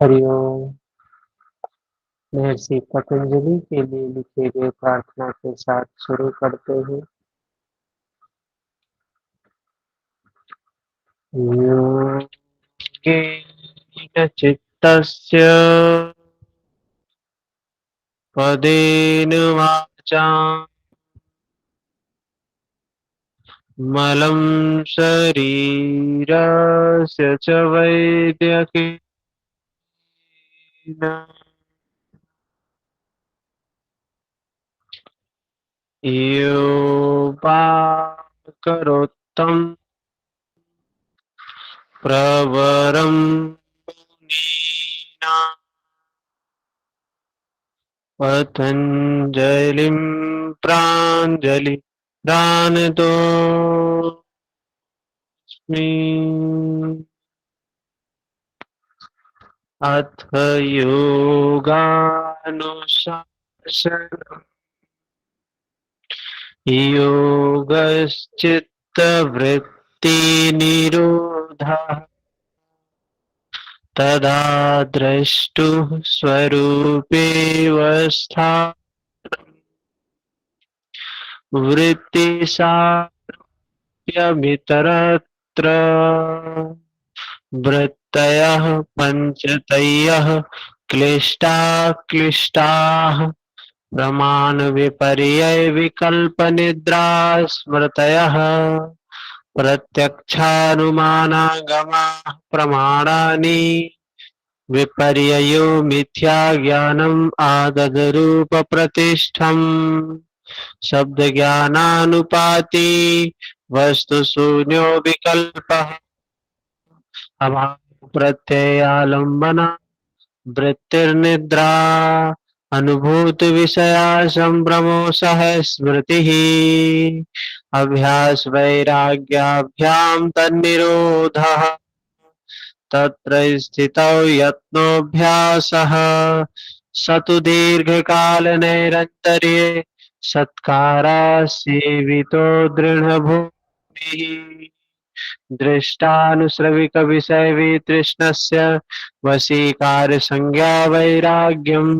हरिओम। महर्षि पतंजलि के लिए लिखे गए प्रार्थना के साथ शुरू करते हैं। योगेन चित्तस्य पदेन वाचा मलं शरीरस्य च वैद्यकेन योपाकरोत्तम प्रवरं मुनीना पतञ्जलिं प्राञ्जलि दानतोऽस्मि। अथ योगानुशासनम् योगश्चित्तवृत्तिनिरोधः तदा द्रष्टुः स्वरूपेऽवस्था वृत्तिसाप्यमितरत्र वृत्तयः पञ्चतयः क्लिष्टाः प्रमाणविपर्ययविकल्पनिद्रा स्मृतयः प्रत्यक्षानुमानागमाः प्रमाणानि विपर्ययो मिथ्याज्ञानम् आददरूपप्रतिष्ठम् शब्दज्ञानानुपाती वस्तुशून्यो विकल्पः अभाव प्रत्ययालम्बना वृत्तिर्निद्रा अनुभूत विषया संभ्रमो सह स्मृतिः अभ्यास वैराग्याभ्याम तन्निरोधः तत्र स्थितौ यत्नोऽभ्यासः स तु दीर्घकाल नैरन्तर्ये सत्कारा सेवितो दृढभूमिः दृष्टानुश्रविक विषय वितृष्णस्य वशीकार संज्ञा वैराग्यम्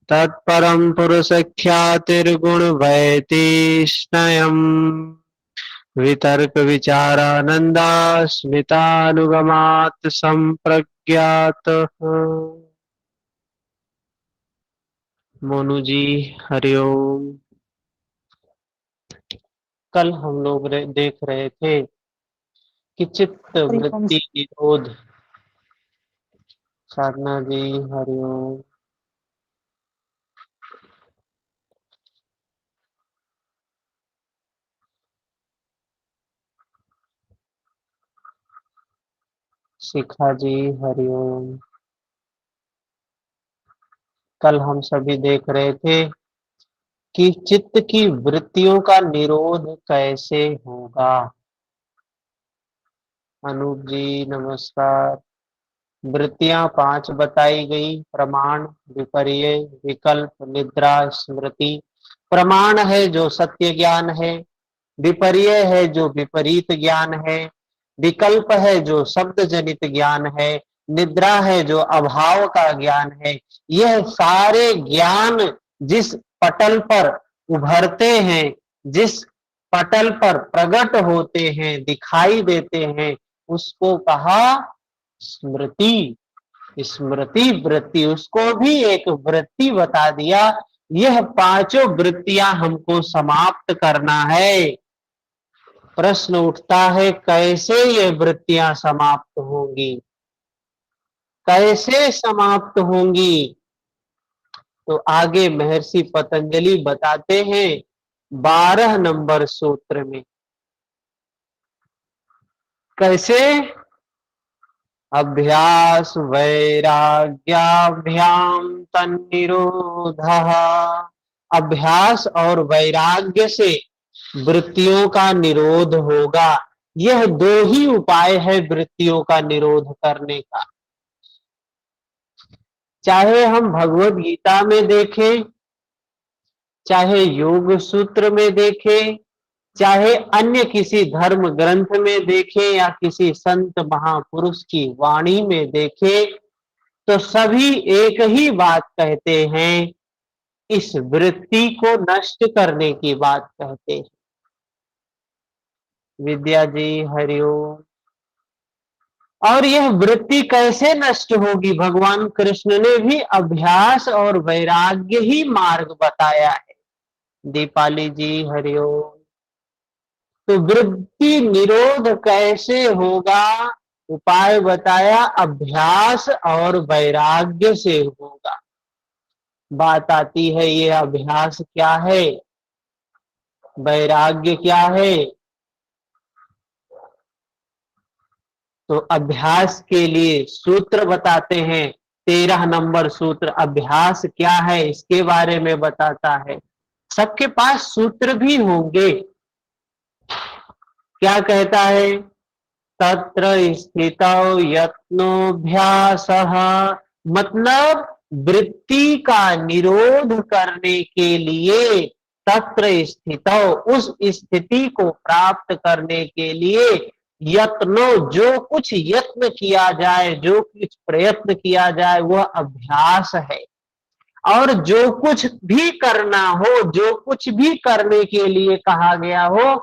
तत्परं पुरुषख्यातिर्गुण वैतीष्ण्यम् वितर्क विचारानंदा स्मितानुगमात् संप्रज्ञात। मोनू जी हरिओम। कल हम लोग देख रहे थे कि चित्त वृत्ति निरोध। साधना जी हरिओम। शिखा जी हरिओम। कल हम सभी देख रहे थे कि चित्त की वृत्तियों का निरोध कैसे होगा। अनूप जी नमस्कार। वृत्तियां 5 बताई गई, प्रमाण, विपर्यय, विकल्प, निद्रा, स्मृति। प्रमाण है जो सत्य ज्ञान है, विपर्यय है जो विपरीत ज्ञान है, विकल्प है जो शब्द जनित ज्ञान है, निद्रा है जो अभाव का ज्ञान है। यह सारे ज्ञान जिस पटल पर उभरते हैं, जिस पटल पर प्रकट होते हैं, दिखाई देते हैं, उसको कहा स्मृति। स्मृति वृत्ति, उसको भी एक वृत्ति बता दिया। यह 5 वृत्तियां हमको समाप्त करना है। प्रश्न उठता है कैसे ये वृत्तियां समाप्त होंगी, कैसे समाप्त होंगी? तो आगे महर्षि पतंजलि बताते हैं 12 नंबर सूत्र में कैसे। अभ्यास वैराग्याभ्याम तन्निरोधः। अभ्यास और वैराग्य से वृत्तियों का निरोध होगा। यह 2 ही उपाय है वृत्तियों का निरोध करने का। चाहे हम भगवत गीता में देखें, चाहे योग सूत्र में देखें, चाहे अन्य किसी धर्म ग्रंथ में देखें या किसी संत महापुरुष की वाणी में देखें, तो सभी एक ही बात कहते हैं, इस वृत्ति को नष्ट करने की बात कहते हैं। विद्या जी हरिओम। और यह वृत्ति कैसे नष्ट होगी? भगवान कृष्ण ने भी अभ्यास और वैराग्य ही मार्ग बताया है। दीपाली जी हरिओम। तो वृत्ति निरोध कैसे होगा? उपाय बताया, अभ्यास और वैराग्य से होगा। बात आती है ये अभ्यास क्या है, वैराग्य क्या है? तो अभ्यास के लिए सूत्र बताते हैं। 13 नंबर सूत्र अभ्यास क्या है इसके बारे में बताता है। सबके पास सूत्र भी होंगे। क्या कहता है? तत्र स्थितौ यत्नोऽभ्यासः, मतलब वृत्ति का निरोध करने के लिए, तत्र स्थितौ, उस स्थिति को प्राप्त करने के लिए, यत्नो, जो कुछ यत्न किया जाए, जो कुछ प्रयत्न किया जाए वह अभ्यास है। और जो कुछ भी करना हो, जो कुछ भी करने के लिए कहा गया हो,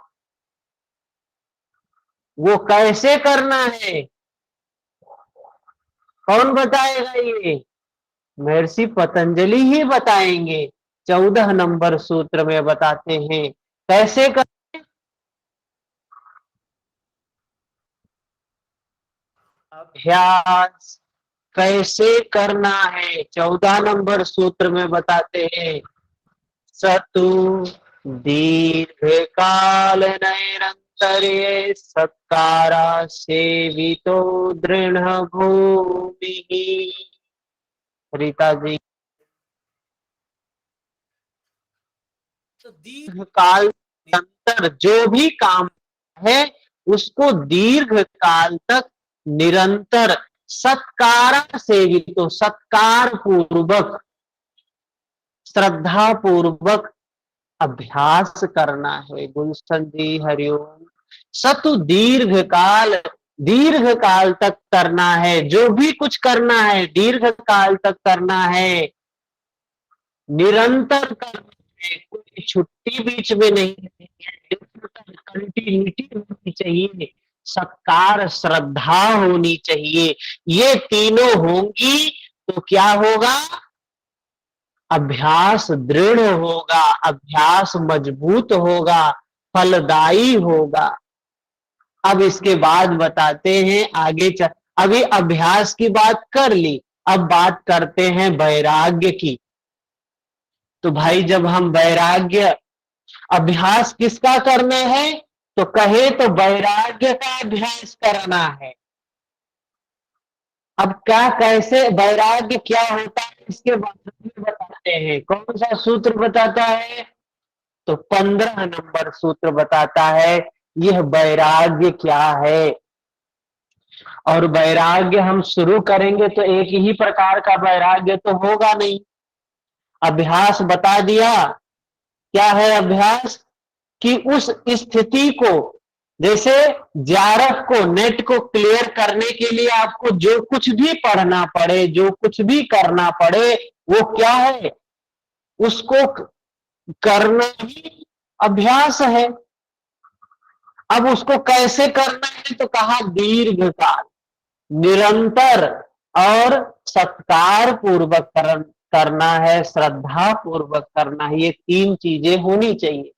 वो कैसे करना है? कौन बताएगा ये? महर्षि पतंजलि ही बताएंगे। 14 नंबर सूत्र में बताते हैं कैसे कर। अभ्यास कैसे करना है 14 नंबर सूत्र में बताते हैं। सतु दीर्घ काल नैरंतर्य सत्कारा सेवितो दृढ़ भूमि। रीता जी। तो दीर्घ काल निरंतर जो भी काम है उसको दीर्घ काल तक निरंतर सत्कारा सेवित, तो सत्कार पूर्वक, श्रद्धा पूर्वक अभ्यास करना है। गुलशन जी हरिओम। सतु दीर्घ काल, दीर्घ काल तक करना है। जो भी कुछ करना है दीर्घ काल तक करना है, निरंतर करना है, कोई छुट्टी बीच में नहीं है, कंटिन्यूटी होनी चाहिए, सत्कार श्रद्धा होनी चाहिए। ये तीनों होंगी तो क्या होगा? अभ्यास दृढ़ होगा, अभ्यास मजबूत होगा, फलदायी होगा। अब इसके बाद बताते हैं आगे अभी अभ्यास की बात कर ली, अब बात करते हैं वैराग्य की। तो भाई जब हम वैराग्य, अभ्यास किसका करना है? तो कहे तो वैराग्य का अभ्यास करना है। अब क्या, कैसे वैराग्य क्या होता है इसके बारे में बताते हैं। कौन सा सूत्र बताता है? तो 15 नंबर सूत्र बताता है यह वैराग्य क्या है। और वैराग्य हम शुरू करेंगे तो एक ही प्रकार का वैराग्य तो होगा नहीं। अभ्यास बता दिया। क्या है अभ्यास? कि उस स्थिति को, जैसे जारफ को, नेट को क्लियर करने के लिए आपको जो कुछ भी पढ़ना पड़े, जो कुछ भी करना पड़े, वो क्या है? उसको करना ही अभ्यास है। अब उसको कैसे करना है? तो कहा दीर्घ काल, निरंतर और सत्कार पूर्वक करना है, श्रद्धा पूर्वक करना है। ये तीन चीजें होनी चाहिए।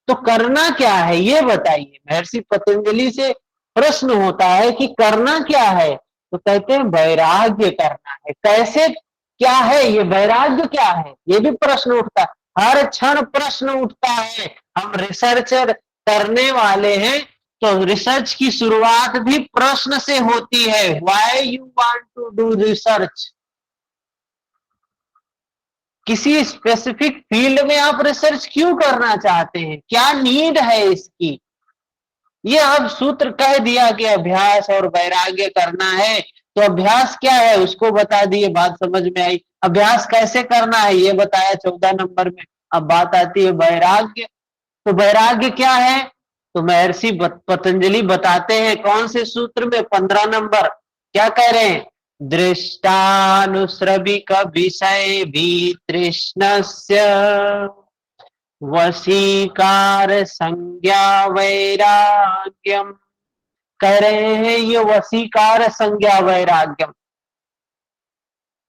तो करना क्या है ये बताइए। महर्षि पतंजलि से प्रश्न होता है कि करना क्या है? तो कहते हैं वैराग्य करना है। कैसे, क्या है ये वैराग्य, क्या है? ये भी प्रश्न उठता है, हर क्षण प्रश्न उठता है। हम रिसर्चर करने वाले हैं तो रिसर्च की शुरुआत भी प्रश्न से होती है। Why you want to do research? किसी स्पेसिफिक फील्ड में आप रिसर्च क्यों करना चाहते हैं? क्या नीड है इसकी? ये अब सूत्र कह दिया कि अभ्यास और वैराग्य करना है। तो अभ्यास क्या है उसको बता दिए, बात समझ में आई। अभ्यास कैसे करना है ये बताया 14 नंबर में। अब बात आती है वैराग्य। तो वैराग्य क्या है? तो महर्षि पतंजलि बताते हैं कौन से सूत्र में? 15 नंबर। क्या कह रहे हैं? दृष्टानुश्रविक विषय भी तृष्णस्य वशीकार संज्ञा वैराग्यम। कह रहे हैं ये वशीकार संज्ञा वैराग्यम,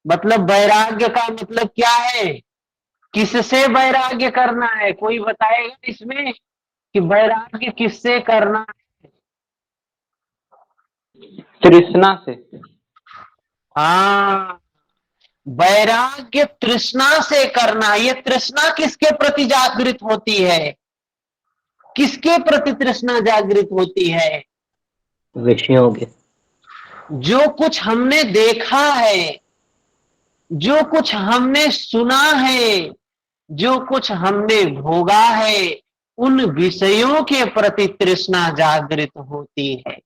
मतलब वैराग्य का मतलब क्या है, किससे वैराग्य करना है, कोई बताएगा इसमें कि वैराग्य किससे करना है? तृष्णा से। हाँ, वैराग्य तृष्णा से करना। ये तृष्णा किसके प्रति जागृत होती है, किसके प्रति तृष्णा जागृत होती है? विषयों के। जो कुछ हमने देखा है, जो कुछ हमने सुना है, जो कुछ हमने भोगा है, उन विषयों के प्रति तृष्णा जागृत होती है।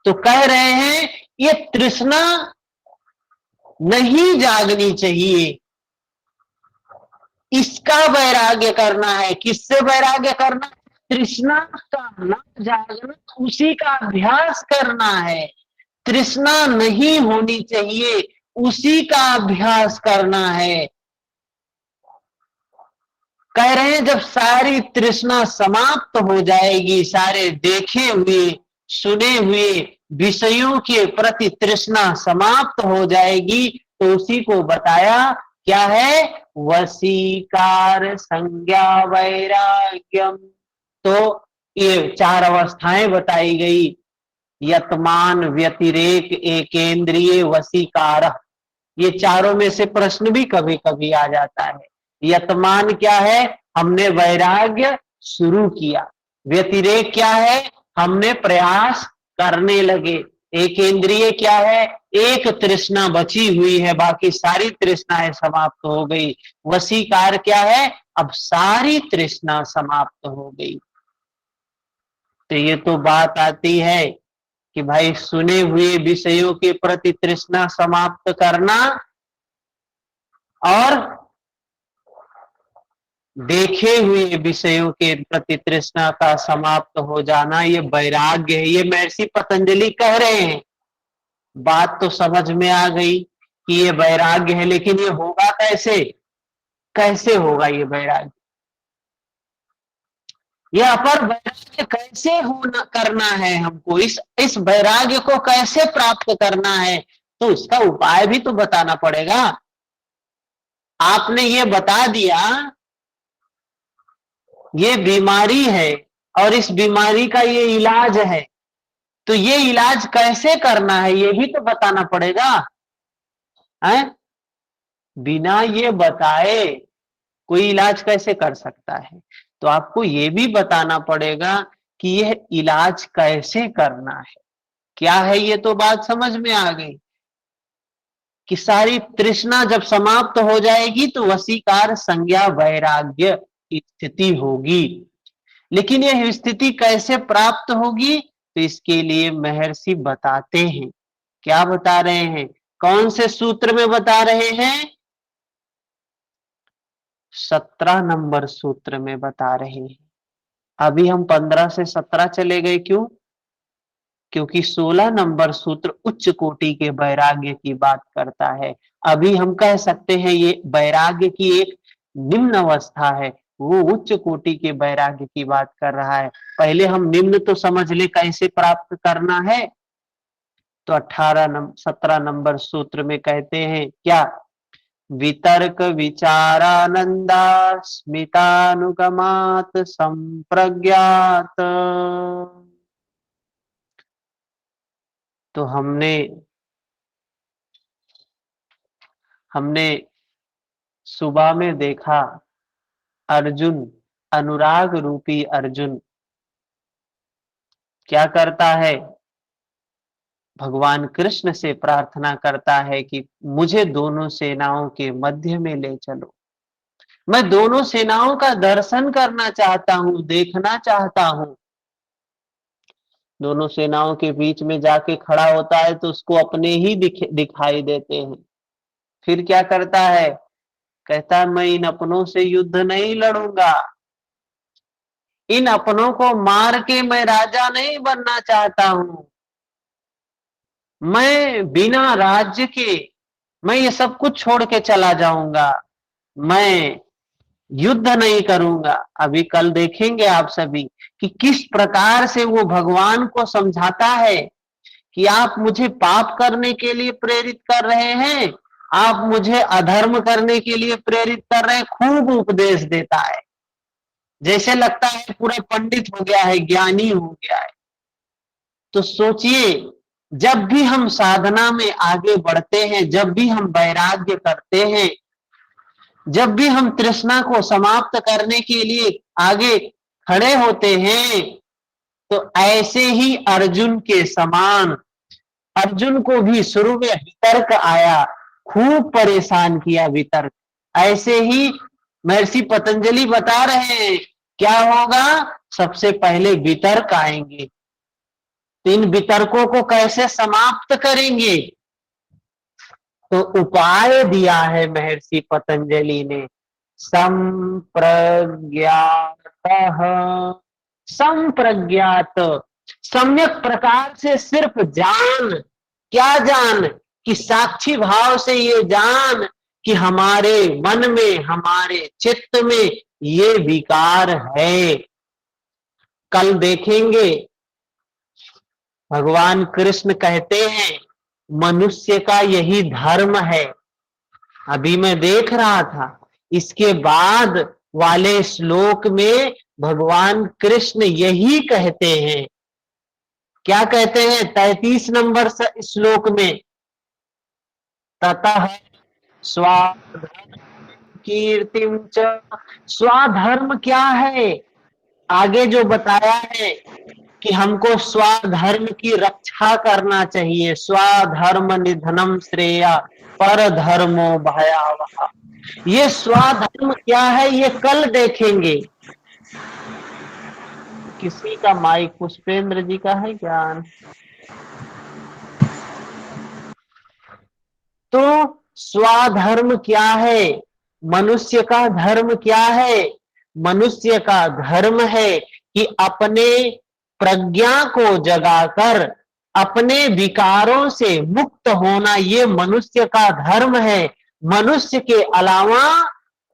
तो कह रहे हैं ये तृष्णा नहीं जागनी चाहिए, इसका वैराग्य करना है। किससे वैराग्य करना? तृष्णा का न जागना, उसी का अभ्यास करना है। तृष्णा नहीं होनी चाहिए, उसी का अभ्यास करना है। कह रहे हैं जब सारी तृष्णा समाप्त हो जाएगी, सारे देखे हुए सुने हुए विषयों के प्रति तृष्णा समाप्त हो जाएगी, तो उसी को बताया क्या है, वशीकार संज्ञा वैराग्यम। तो ये चार अवस्थाएं बताई गई, यतमान व्यतिरेक एकेंद्रिय वशीकार। ये चारों में से प्रश्न भी कभी कभी आ जाता है। यतमान क्या है, हमने वैराग्य शुरू किया। व्यतिरेक क्या है, हमने प्रयास करने लगे। एक इंद्रिय क्या है, एक तृष्णा बची हुई है, बाकी सारी तृष्णाएं समाप्त हो गई। वशीकार क्या है, अब सारी तृष्णा समाप्त हो गई। तो ये तो बात आती है कि भाई सुने हुए विषयों के प्रति तृष्णा समाप्त करना और देखे हुए विषयों के प्रति तृष्णा का समाप्त हो जाना, ये वैराग्य है। ये महर्षि पतंजलि कह रहे हैं। बात तो समझ में आ गई कि ये वैराग्य है, लेकिन ये होगा कैसे, कैसे होगा ये वैराग्य, ये अपर वैराग्य कैसे होना करना है हमको, इस वैराग्य को कैसे प्राप्त करना है, तो इसका उपाय भी तो बताना पड़ेगा। आपने ये बता दिया ये बीमारी है और इस बीमारी का ये इलाज है, तो ये इलाज कैसे करना है ये भी तो बताना पड़ेगा, है? बिना ये बताए कोई इलाज कैसे कर सकता है? तो आपको ये भी बताना पड़ेगा कि यह इलाज कैसे करना है, क्या है। ये तो बात समझ में आ गई कि सारी तृष्णा जब समाप्त हो जाएगी तो वशीकार संज्ञा वैराग्य की स्थिति होगी। लेकिन यह स्थिति कैसे प्राप्त होगी, तो इसके लिए महर्षि बताते हैं। क्या बता रहे हैं, कौन से सूत्र में बता रहे हैं? 17 नंबर सूत्र में बता रहे हैं। अभी हम 15 से 17 चले गए, क्यों? क्योंकि 16 नंबर सूत्र उच्च कोटि के वैराग्य की बात करता है। अभी हम कह सकते हैं ये वैराग्य की एक निम्न अवस्था है, वो उच्च कोटि के वैराग्य की बात कर रहा है। पहले हम निम्न तो समझ ले कैसे प्राप्त करना है। तो 17 नंबर सूत्र में कहते हैं क्या, वितर्क विचारानंदा स्मितानुगमात संप्रज्ञात। तो हमने हमने सुबह में देखा अर्जुन, अनुराग रूपी अर्जुन क्या करता है, भगवान कृष्ण से प्रार्थना करता है कि मुझे दोनों सेनाओं के मध्य में ले चलो, मैं दोनों सेनाओं का दर्शन करना चाहता हूं, देखना चाहता हूं। दोनों सेनाओं के बीच में जाके खड़ा होता है तो उसको अपने ही दिखाई देते हैं। फिर क्या करता है, कहता है मैं इन अपनों से युद्ध नहीं लड़ूंगा, इन अपनों को मार के मैं राजा नहीं बनना चाहता हूं, मैं बिना राज्य के मैं ये सब कुछ छोड़ के चला जाऊंगा, मैं युद्ध नहीं करूंगा। अभी कल देखेंगे आप सभी कि किस प्रकार से वो भगवान को समझाता है कि आप मुझे पाप करने के लिए प्रेरित कर रहे हैं, आप मुझे अधर्म करने के लिए प्रेरित कर रहे हैं। खूब उपदेश देता है, जैसे लगता है पूरा पंडित हो गया है, ज्ञानी हो गया है। तो सोचिए, जब भी हम साधना में आगे बढ़ते हैं, जब भी हम वैराग्य करते हैं, जब भी हम तृष्णा को समाप्त करने के लिए आगे खड़े होते हैं, तो ऐसे ही अर्जुन के समान, अर्जुन को भी शुरू में वितर्क आया, खूब परेशान किया वितर्क। ऐसे ही महर्षि पतंजलि बता रहे हैं क्या होगा, सबसे पहले वितर्क आएंगे। तो इन वितर्कों को कैसे समाप्त करेंगे, तो उपाय दिया है महर्षि पतंजलि ने। संप्रज्ञात, संप्रज्ञात, सम्यक प्रकार से सिर्फ जान। क्या जान, कि साक्षी भाव से ये जान कि हमारे मन में, हमारे चित्त में ये विकार है। कल देखेंगे भगवान कृष्ण कहते हैं मनुष्य का यही धर्म है। अभी मैं देख रहा था, इसके बाद वाले श्लोक में भगवान कृष्ण यही कहते हैं। क्या कहते हैं 33 नंबर श्लोक में, ततः स्वाधर्म कीर्तिम च। स्वाधर्म क्या है, आगे जो बताया है कि हमको स्वधर्म की रक्षा करना चाहिए। स्वधर्म निधनम श्रेया पर धर्मो भयावह। ये स्वधर्म क्या है, ये कल देखेंगे। किसी का माइक, पुष्पेंद्र जी का है ज्ञान। तो स्वधर्म क्या है, मनुष्य का धर्म क्या है, मनुष्य का धर्म है कि अपने प्रज्ञा को जगाकर अपने विकारों से मुक्त होना, ये मनुष्य का धर्म है। मनुष्य के अलावा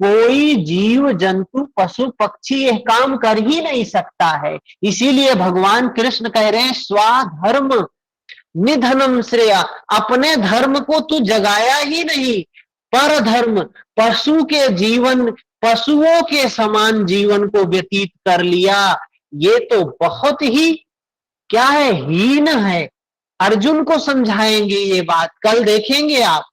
कोई जीव जंतु पशु पक्षी यह काम कर ही नहीं सकता है। इसीलिए भगवान कृष्ण कह रहे हैं स्वधर्म निधनम श्रेया, अपने धर्म को तू जगाया ही नहीं, पर धर्म, पशु के जीवन, पशुओं के समान जीवन को व्यतीत कर लिया। ये तो बहुत ही क्या है, हीन है। अर्जुन को समझाएंगे ये बात, कल देखेंगे आप।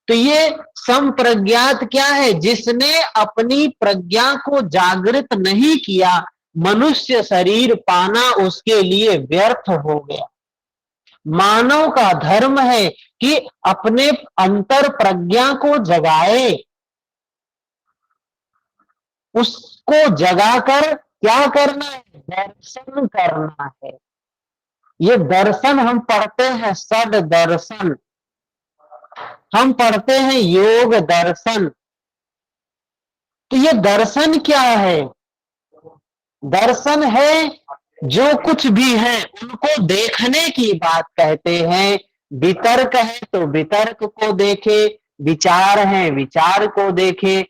तो ये संप्रज्ञात क्या है, जिसने अपनी प्रज्ञा को जागृत नहीं किया, मनुष्य शरीर पाना उसके लिए व्यर्थ हो गया। मानव का धर्म है कि अपने अंतर प्रज्ञा को जगाए, उसको जगाकर क्या करना है, दर्शन करना है। ये दर्शन हम पढ़ते हैं, सद दर्शन, हम पढ़ते हैं योग दर्शन। तो ये दर्शन क्या है, दर्शन है जो कुछ भी है उनको देखने की बात कहते हैं। वितर्क है तो वितर्क को देखे, विचार है विचार को देखे,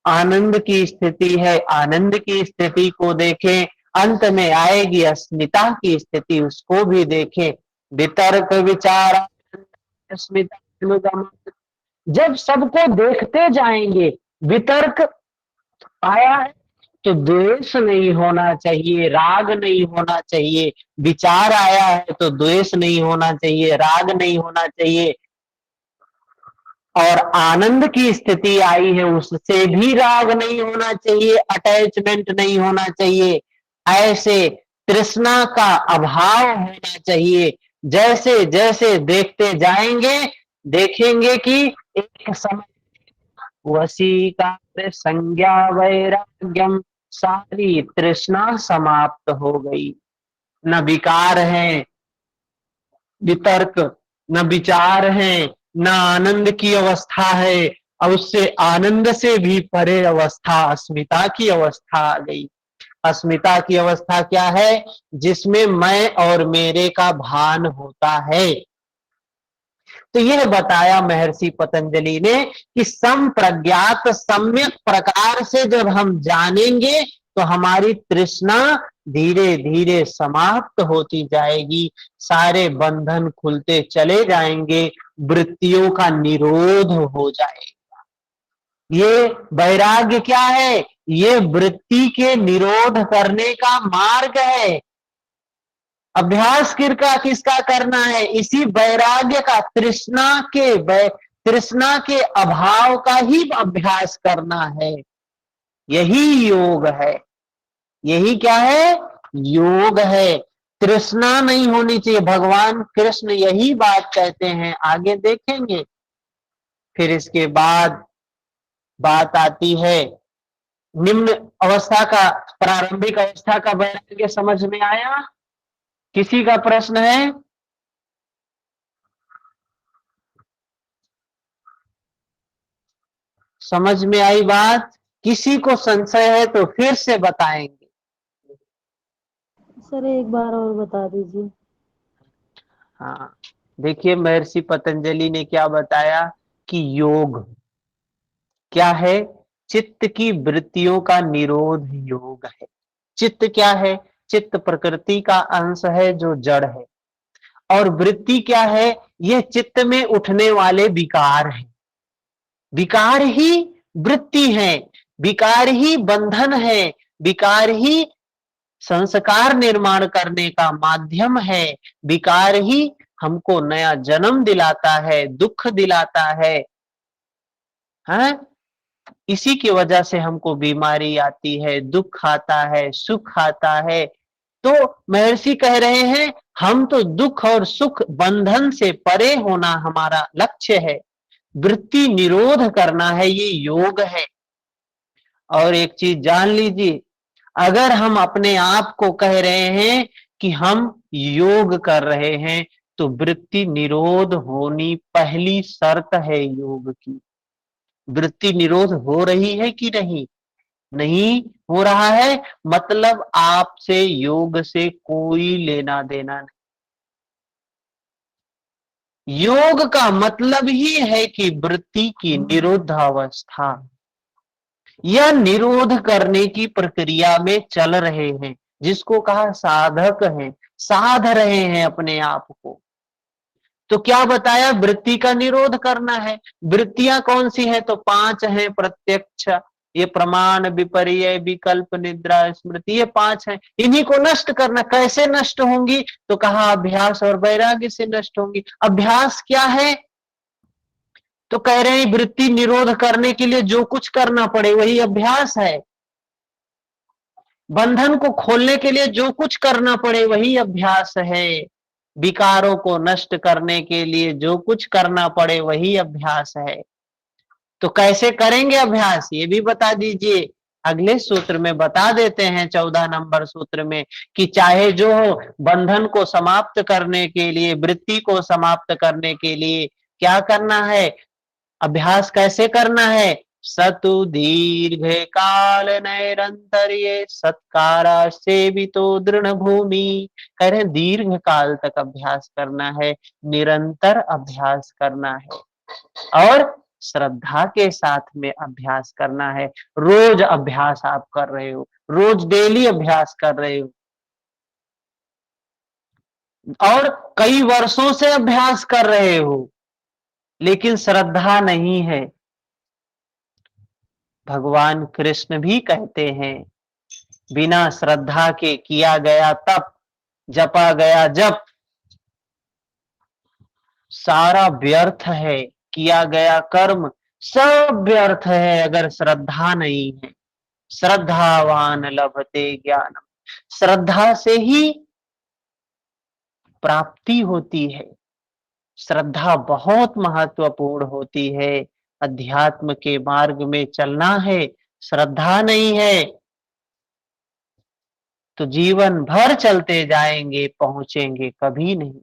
आनंद की स्थिति है आनंद की स्थिति को देखे, अंत में आएगी अस्मिता की स्थिति, उसको भी देखे। वितर्क विचार अस्मिता, जब सबको देखते जाएंगे, वितर्क आया है तो द्वेष नहीं होना चाहिए, राग नहीं होना चाहिए। विचार आया है तो द्वेष नहीं होना चाहिए, राग नहीं होना चाहिए। और आनंद की स्थिति आई है, उससे भी राग नहीं होना चाहिए, अटैचमेंट नहीं होना चाहिए। ऐसे तृष्णा का अभाव होना चाहिए। जैसे जैसे देखते जाएंगे, देखेंगे कि एक समय वशीकार संज्ञा वैराग्यम, सारी तृष्णा समाप्त हो गई। न विकार है वितर्क, न विचार है, न आनंद की अवस्था है, और उससे आनंद से भी परे अवस्था अस्मिता की अवस्था आ गई। अस्मिता की अवस्था क्या है, जिसमें मैं और मेरे का भान होता है। तो यह बताया महर्षि पतंजलि ने कि संप्रज्ञात सम्यक प्रकार से जब हम जानेंगे तो हमारी तृष्णा धीरे धीरे समाप्त होती जाएगी, सारे बंधन खुलते चले जाएंगे, वृत्तियों का निरोध हो जाएगा। ये वैराग्य क्या है? ये वृत्ति के निरोध करने का मार्ग है। अभ्यास किसका करना है? इसी वैराग्य का, तृष्णा के अभाव का ही अभ्यास करना है। यही योग है। यही क्या है? योग है। तृष्णा नहीं होनी चाहिए। भगवान कृष्ण यही बात कहते हैं, आगे देखेंगे। फिर इसके बाद बात आती है निम्न अवस्था का, प्रारंभिक अवस्था का वैराग्य समझ में आया? किसी का प्रश्न है? समझ में आई बात? किसी को संशय है तो फिर से बताएंगे। सर एक बार और बता दीजिए। हाँ, देखिए महर्षि पतंजलि ने क्या बताया कि योग क्या है? चित्त की वृत्तियों का निरोध योग है। चित्त क्या है? चित्त प्रकृति का अंश है जो जड़ है। और वृत्ति क्या है? यह चित्त में उठने वाले विकार है। विकार ही वृत्ति है, विकार ही बंधन है, विकार ही संस्कार निर्माण करने का माध्यम है, विकार ही हमको नया जन्म दिलाता है, दुख दिलाता है। हाँ? इसी की वजह से हमको बीमारी आती है, दुख आता है, सुख आता है। तो महर्षि कह रहे हैं हम तो दुख और सुख बंधन से परे होना हमारा लक्ष्य है, वृत्ति निरोध करना है, ये योग है। और एक चीज जान लीजिए, अगर हम अपने आप को कह रहे हैं कि हम योग कर रहे हैं तो वृत्ति निरोध होनी पहली शर्त है योग की। वृत्ति निरोध हो रही है कि नहीं? नहीं हो रहा है, मतलब आपसे योग से कोई लेना देना नहीं। योग का मतलब ही है कि वृत्ति की निरोधावस्था, यह निरोध करने की प्रक्रिया में चल रहे हैं, जिसको कहा साधक हैं, साध रहे हैं अपने आप को। तो क्या बताया? वृत्ति का निरोध करना है। वृत्तियां कौन सी है? तो 5 हैं, प्रत्यक्ष, ये प्रमाण, विपर्य, विकल्प, निद्रा, स्मृति, ये 5 हैं। इन्हीं को नष्ट करना। कैसे नष्ट होंगी? तो कहा अभ्यास और वैराग्य से नष्ट होंगी। अभ्यास क्या है? तो कह रहे हैं वृत्ति निरोध करने के लिए जो कुछ करना पड़े वही अभ्यास है। बंधन को खोलने के लिए जो कुछ करना पड़े वही अभ्यास है। विकारों को नष्ट करने के लिए जो कुछ करना पड़े वही अभ्यास है। तो कैसे करेंगे अभ्यास, ये भी बता दीजिए। अगले सूत्र में बता देते हैं, 14 नंबर सूत्र में, कि चाहे जो हो, बंधन को समाप्त करने के लिए, वृत्ति को समाप्त करने के लिए क्या करना है? अभ्यास कैसे करना है? सतु दीर्घ काल नैरंतर्य सत्कारा सेवितो दृढ़ भूमि। कह रहे हैं दीर्घ काल तक अभ्यास करना है, निरंतर अभ्यास करना है और श्रद्धा के साथ में अभ्यास करना है। रोज अभ्यास आप कर रहे हो, रोज डेली अभ्यास कर रहे हो और कई वर्षों से अभ्यास कर रहे हो, लेकिन श्रद्धा नहीं है। भगवान कृष्ण भी कहते हैं बिना श्रद्धा के किया गया तप, जपा गया जप सारा व्यर्थ है, किया गया कर्म सब व्यर्थ है अगर श्रद्धा नहीं है। श्रद्धावान लभते ज्ञानम, श्रद्धा से ही प्राप्ति होती है। श्रद्धा बहुत महत्वपूर्ण होती है। अध्यात्म के मार्ग में चलना है, श्रद्धा नहीं है तो जीवन भर चलते जाएंगे, पहुंचेंगे कभी नहीं।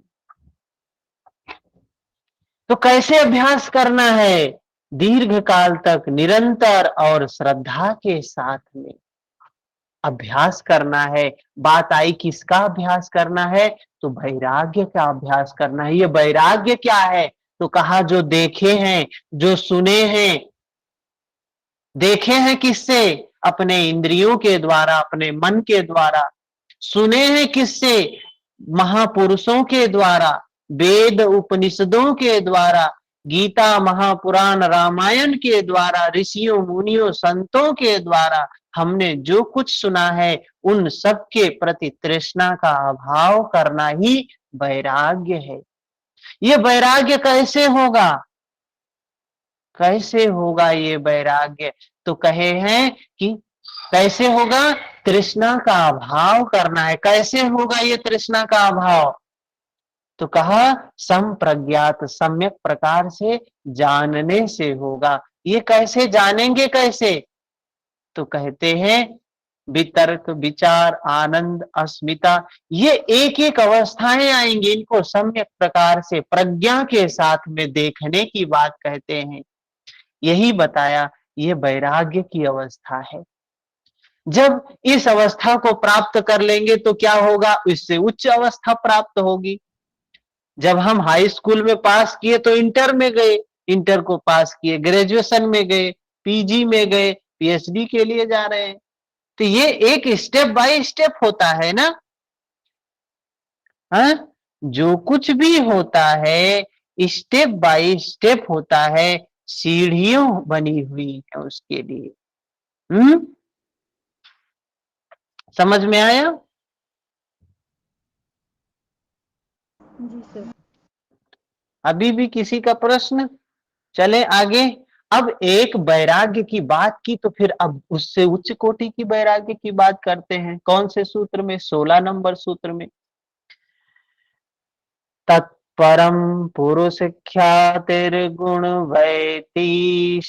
तो कैसे अभ्यास करना है? दीर्घ काल तक निरंतर और श्रद्धा के साथ में अभ्यास करना है। बात आई किसका अभ्यास करना है? तो वैराग्य का अभ्यास करना है। ये वैराग्य क्या है? तो कहा जो देखे हैं, जो सुने हैं, देखे हैं किससे? अपने इंद्रियों के द्वारा, अपने मन के द्वारा। सुने हैं किससे? महापुरुषों के द्वारा, वेद उपनिषदों के द्वारा, गीता महापुराण रामायण के द्वारा, ऋषियों मुनियों संतों के द्वारा हमने जो कुछ सुना है उन सब के प्रति तृष्णा का अभाव करना ही वैराग्य है। ये वैराग्य कैसे होगा? कैसे होगा ये वैराग्य? तो कहे हैं कि कैसे होगा? तृष्णा का अभाव करना है। कैसे होगा ये तृष्णा का अभाव? तो कहा संप्रज्ञात, सम्यक प्रकार से जानने से होगा। ये कैसे जानेंगे? कैसे? तो कहते हैं वितर्क, विचार, आनंद, अस्मिता, ये एक एक अवस्थाएं आएंगी। इनको सम्यक प्रकार से प्रज्ञा के साथ में देखने की बात कहते हैं। यही बताया, ये वैराग्य की अवस्था है। जब इस अवस्था को प्राप्त कर लेंगे तो क्या होगा? इससे उच्च अवस्था प्राप्त होगी। जब हम हाई स्कूल में पास किए तो इंटर में गए, इंटर को पास किए, ग्रेजुएशन में गए, पीजी में गए, पीएचडी के लिए जा रहे हैं। तो ये एक स्टेप बाय स्टेप होता है ना। हाँ, जो कुछ भी होता है स्टेप बाय स्टेप होता है, सीढ़ियों बनी हुई है उसके लिए। समझ में आया? जी सर। अभी भी किसी का प्रश्न? चले आगे। अब एक वैराग्य की बात की तो फिर अब उससे उच्च कोटि की वैराग्य की बात करते हैं। कौन से सूत्र में? 16 नंबर सूत्र में। तत्परम पुरुष ख्यातिर्गुण वैतीष्ण्यम,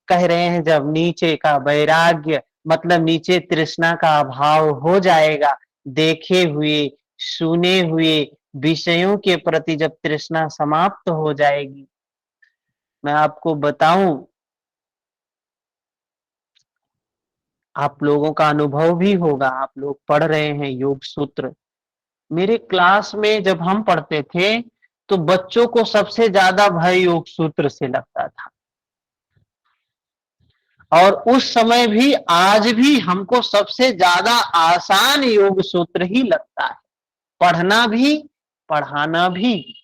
कह रहे हैं जब नीचे का वैराग्य मतलब नीचे तृष्णा का अभाव हो जाएगा, देखे हुए सुने हुए विषयों के प्रति जब तृष्णा समाप्त हो जाएगी। मैं आपको बताऊं, आप लोगों का अनुभव भी होगा, आप लोग पढ़ रहे हैं योग सूत्र। मेरे क्लास में जब हम पढ़ते थे तो बच्चों को सबसे ज्यादा भय योग सूत्र से लगता था। और उस समय भी आज भी हमको सबसे ज्यादा आसान योग सूत्र ही लगता है, पढ़ना भी पढ़ाना भी।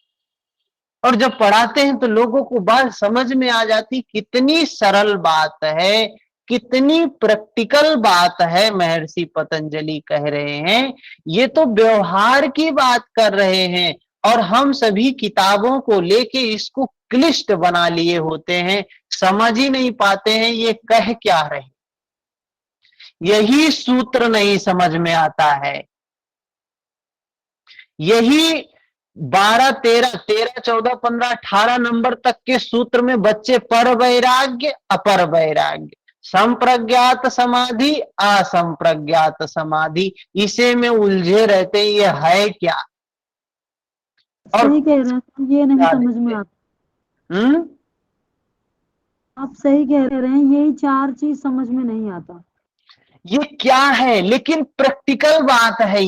और जब पढ़ाते हैं तो लोगों को बात समझ में आ जाती, कितनी सरल बात है, कितनी प्रैक्टिकल बात है। महर्षि पतंजलि कह रहे हैं ये तो व्यवहार की बात कर रहे हैं, और हम सभी किताबों को लेके इसको क्लिष्ट बना लिए होते हैं, समझ ही नहीं पाते हैं ये कह क्या रहे। यही सूत्र नहीं समझ में आता है। यही 12, 13, 13, 14, 15, 18 नंबर तक के सूत्र में बच्चे पर वैराग्य, अपर वैराग्य, संप्रज्ञात समाधि, असंप्रज्ञात समाधि, इसे में उलझे रहते हैं। ये है क्या? और सही कह रहे हैं, ये नहीं समझ में आता। आप सही कह रहे हैं, यही चार चीज समझ में नहीं आता। ये क्या है? लेकिन प्रैक्टिकल बात है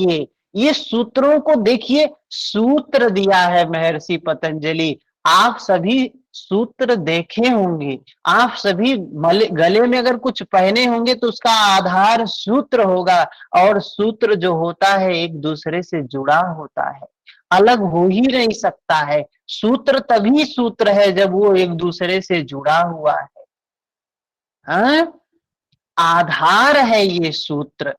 ये सूत्रों को देखिए, सूत्र दिया है महर्षि पतंजलि। आप सभी सूत्र देखे होंगे, आप सभी गले में अगर कुछ पहने होंगे तो उसका आधार सूत्र होगा, और सूत्र जो होता है एक दूसरे से जुड़ा होता है, अलग हो ही नहीं सकता है। सूत्र तभी सूत्र है जब वो एक दूसरे से जुड़ा हुआ है। हाँ? आधार है ये सूत्र,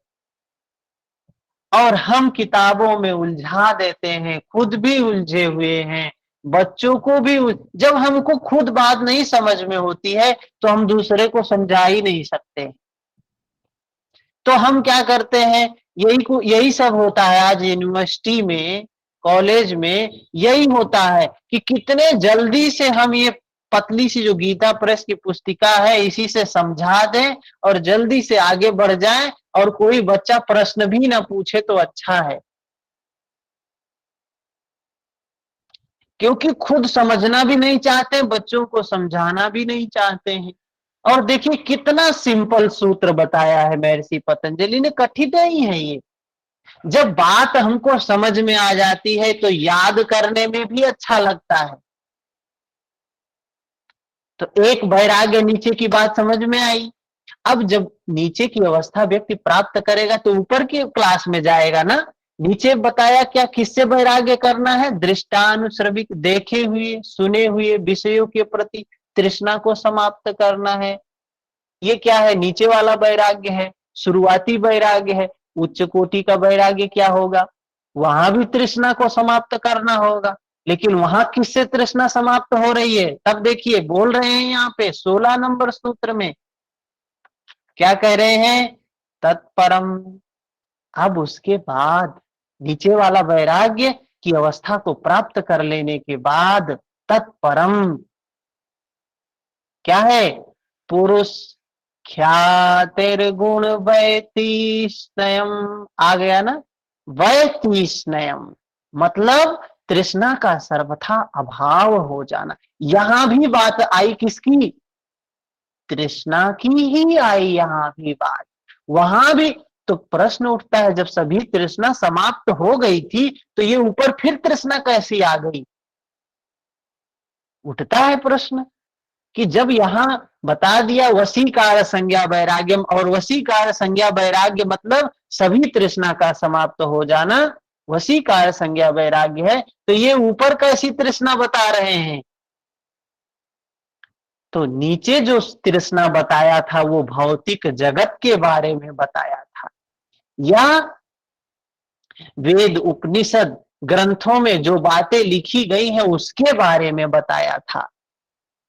और हम किताबों में उलझा देते हैं, खुद भी उलझे हुए हैं, बच्चों को भी। जब हमको खुद बात नहीं समझ में होती है तो हम दूसरे को समझा ही नहीं सकते। तो हम क्या करते हैं, यही सब होता है आज यूनिवर्सिटी में, कॉलेज में यही होता है कि कितने जल्दी से हम ये पतली सी जो गीता प्रेस की पुस्तिका है इसी से समझा दें और जल्दी से आगे बढ़ जाएं, और कोई बच्चा प्रश्न भी ना पूछे तो अच्छा है, क्योंकि खुद समझना भी नहीं चाहते, बच्चों को समझाना भी नहीं चाहते हैं। और देखिए कितना सिंपल सूत्र बताया है महर्षि पतंजलि ने, कठिन नहीं है ये। जब बात हमको समझ में आ जाती है तो याद करने में भी अच्छा लगता है। तो एक वैराग्य नीचे की बात समझ में आई। अब जब नीचे की अवस्था व्यक्ति प्राप्त करेगा तो ऊपर की क्लास में जाएगा ना। नीचे बताया क्या, किससे वैराग्य करना है? दृष्टानुश्रविक, देखे हुए सुने हुए विषयों के प्रति तृष्णा को समाप्त करना है। ये क्या है? नीचे वाला वैराग्य है, शुरुआती वैराग्य है। उच्च कोटि का वैराग्य क्या होगा? वहां भी तृष्णा को समाप्त करना होगा, लेकिन वहां किससे तृष्णा समाप्त हो रही है? तब देखिए बोल रहे हैं यहाँ पे 16 नंबर सूत्र में क्या कह रहे हैं? तत्परम। अब उसके बाद नीचे वाला वैराग्य की अवस्था को प्राप्त कर लेने के बाद तत्परम क्या है? पुरुष ख्यातिर्गुण वैतीष्ण्यम आ गया ना। वैतीष्ण्यम मतलब तृष्णा का सर्वथा अभाव हो जाना। यहां भी बात आई किसकी? तृष्णा की ही आई यहां भी बात। वहां भी तो प्रश्न उठता है, जब सभी तृष्णा समाप्त हो गई थी तो ये ऊपर फिर तृष्णा कैसी आ गई? उठता है प्रश्न कि जब यहां बता दिया वशीकार संज्ञा वैराग्यम, और वशीकार संज्ञा वैराग्य मतलब सभी तृष्णा का समाप्त हो जाना, वशीकार संज्ञा वैराग्य है, तो ये ऊपर कैसी तृष्णा बता रहे हैं? तो नीचे जो तृष्णा बताया था वो भौतिक जगत के बारे में बताया था, या वेद उपनिषद ग्रंथों में जो बातें लिखी गई हैं उसके बारे में बताया था।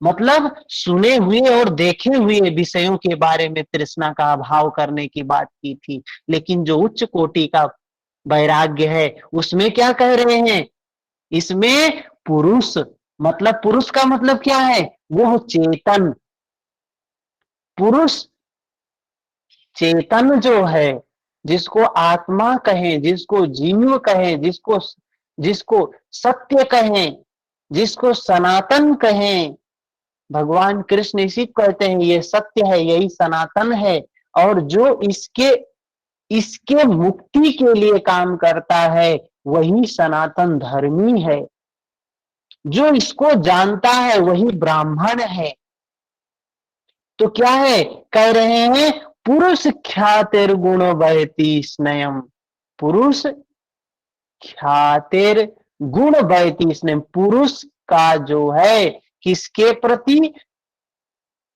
मतलब सुने हुए और देखे हुए विषयों के बारे में तृष्णा का अभाव करने की बात की थी। लेकिन जो उच्च कोटि का वैराग्य है उसमें क्या कह रहे हैं? इसमें पुरुष, मतलब पुरुष का मतलब क्या है? वो चेतन पुरुष, चेतन जो है, जिसको आत्मा कहें, जिसको जीव कहें, जिसको जिसको सत्य कहें, जिसको सनातन कहें, भगवान कृष्ण इसी को कहते हैं ये सत्य है, यही सनातन है। और जो इसके इसके मुक्ति के लिए काम करता है वही सनातन धर्मी है। जो इसको जानता है वही ब्राह्मण है। तो क्या है? कह रहे हैं पुरुष ख्यातिर गुण बहती स्नयम। पुरुष ख्यातिर गुण बहती स्नयम, पुरुष का जो है किसके प्रति?